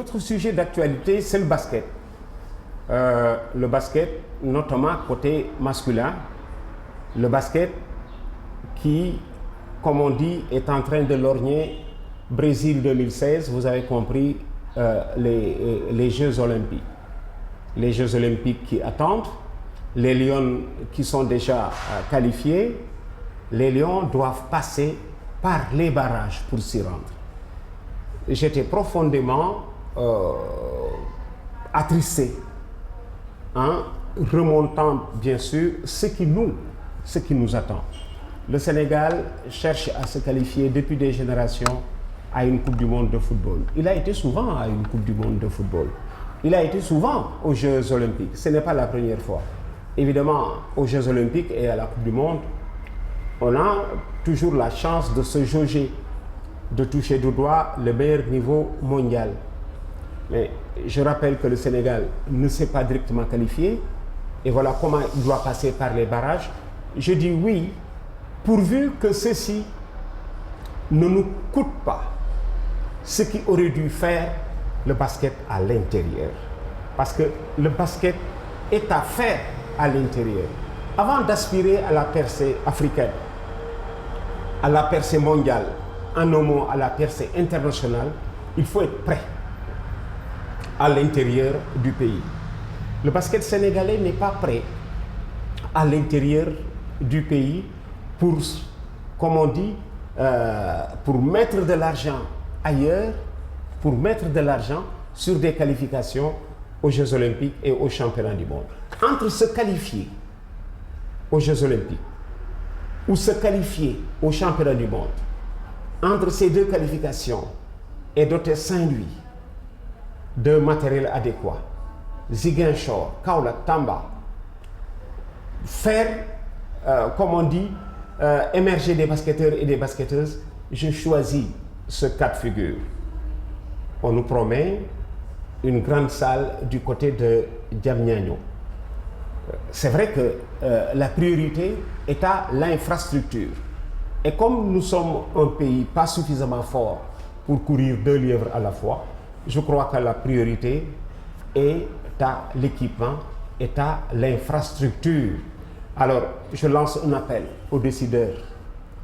l'autre sujet d'actualité, c'est le basket. Le basket, notamment côté masculin. Le basket qui, comme on dit, est en train de lorgner Brésil 2016, vous avez compris, les Jeux Olympiques. Les Jeux Olympiques qui attendent, les Lions qui sont déjà qualifiés, les Lions doivent passer par les barrages pour s'y rendre. J'étais profondément attristé, en remontant bien sûr ce qui nous attend. Le Sénégal cherche à se qualifier depuis des générations à une Coupe du Monde de football. Il a été souvent à une Coupe du Monde de football. Il a été souvent aux Jeux Olympiques. Ce n'est pas la première fois. Évidemment, aux Jeux Olympiques et à la Coupe du Monde, on a toujours la chance de se jauger, de toucher du doigt le meilleur niveau mondial. Mais je rappelle que le Sénégal ne s'est pas directement qualifié. Et voilà comment il doit passer par les barrages. Je dis oui, pourvu que ceci ne nous coûte pas ce qui aurait dû faire le basket à l'intérieur. Parce que le basket est à faire à l'intérieur. Avant d'aspirer à la percée africaine, à la percée mondiale, en un mot à la percée internationale, il faut être prêt à l'intérieur du pays. Le basket sénégalais n'est pas prêt à l'intérieur du pays pour, comme on dit, pour mettre de l'argent ailleurs, pour mettre de l'argent sur des qualifications aux Jeux Olympiques et aux Championnats du monde. Entre se qualifier aux Jeux Olympiques ou se qualifier aux Championnats du monde, entre ces deux qualifications et doter Saint-Louis d'un matériel adéquat, Ziguinchor, Kaolack, Tamba, faire, comme on dit, émerger des basketteurs et des basketteuses, je choisis ce cas de figure. On nous promet une grande salle du côté de Diamniadio. C'est vrai que la priorité est à l'infrastructure. Et comme nous sommes un pays pas suffisamment fort pour courir 2 lièvres à la fois, je crois que la priorité est à l'équipement, est à l'infrastructure. Alors, je lance un appel aux décideurs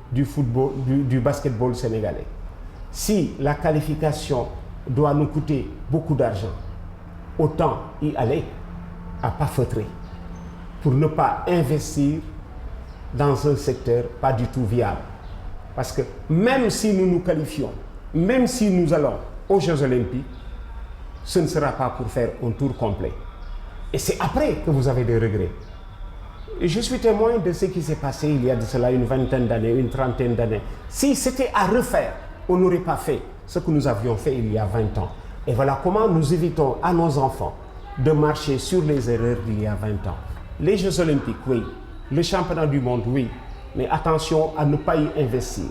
du football, du basketball sénégalais. Si la qualification doit nous coûter beaucoup d'argent, autant y aller à pas feutrer pour ne pas investir dans un secteur pas du tout viable. Parce que même si nous nous qualifions, même si nous allons aux Jeux Olympiques, ce ne sera pas pour faire un tour complet. Et c'est après que vous avez des regrets. Je suis témoin de ce qui s'est passé il y a de cela une vingtaine d'années, une trentaine d'années. Si c'était à refaire, on n'aurait pas fait ce que nous avions fait il y a 20 ans. Et voilà comment nous évitons à nos enfants de marcher sur les erreurs d'il y a 20 ans. Les Jeux Olympiques, oui. Le championnat du monde, oui. Mais attention à ne pas y investir.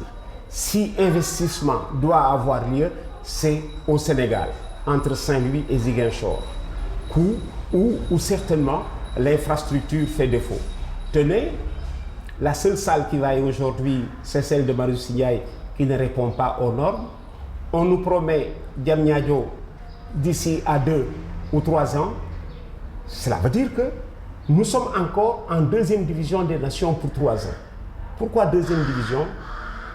Si investissement doit avoir lieu, c'est au Sénégal, entre Saint-Louis et Ziguinchor, où certainement l'infrastructure fait défaut. Tenez, la seule salle qui va aujourd'hui, c'est celle de Marius Ndiaye qui ne répond pas aux normes. On nous promet Diamniadio d'ici à 2 ou 3 ans. Cela veut dire que nous sommes encore en 2e division des nations pour 3 ans. Pourquoi 2e division?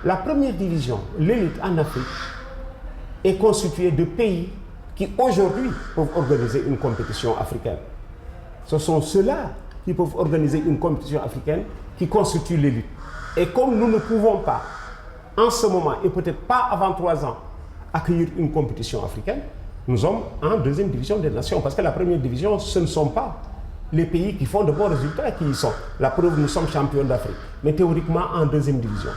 La première division, l'élite en Afrique, est constituée de pays qui aujourd'hui peuvent organiser une compétition africaine. Ce sont ceux-là qui peuvent organiser une compétition africaine qui constitue l'élite. Et comme nous ne pouvons pas, en ce moment, et peut-être pas avant 3 ans, accueillir une compétition africaine, nous sommes en 2e division des nations. Parce que la première division, ce ne sont pas les pays qui font de bons résultats qui y sont. La preuve, nous sommes champions d'Afrique, mais théoriquement en 2e division.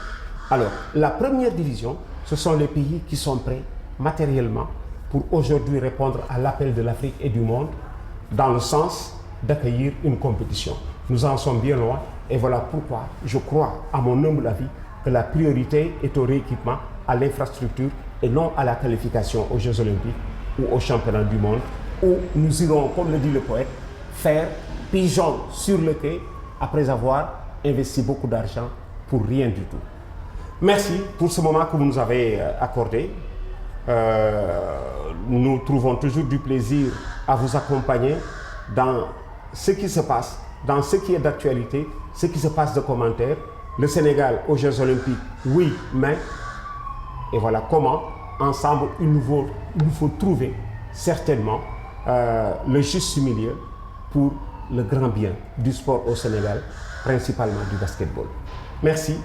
Alors, la première division, ce sont les pays qui sont prêts matériellement pour aujourd'hui répondre à l'appel de l'Afrique et du monde dans le sens d'accueillir une compétition. Nous en sommes bien loin et voilà pourquoi je crois, à mon humble avis, que la priorité est au rééquipement, à l'infrastructure et non à la qualification aux Jeux Olympiques ou aux Championnats du monde où nous irons, comme le dit le poète, faire pigeon sur le quai après avoir investi beaucoup d'argent pour rien du tout. Merci pour ce moment que vous nous avez accordé. nous trouvons toujours du plaisir à vous accompagner dans ce qui se passe, dans ce qui est d'actualité, ce qui se passe de commentaires. Le Sénégal aux Jeux Olympiques, oui, mais, et voilà comment, ensemble, il nous faut trouver certainement le juste milieu pour le grand bien du sport au Sénégal, principalement du basketball. Merci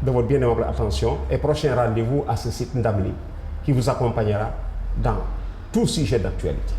de votre bien aimable attention et prochain rendez-vous à ce site Ndamli qui vous accompagnera dans tout sujet d'actualité.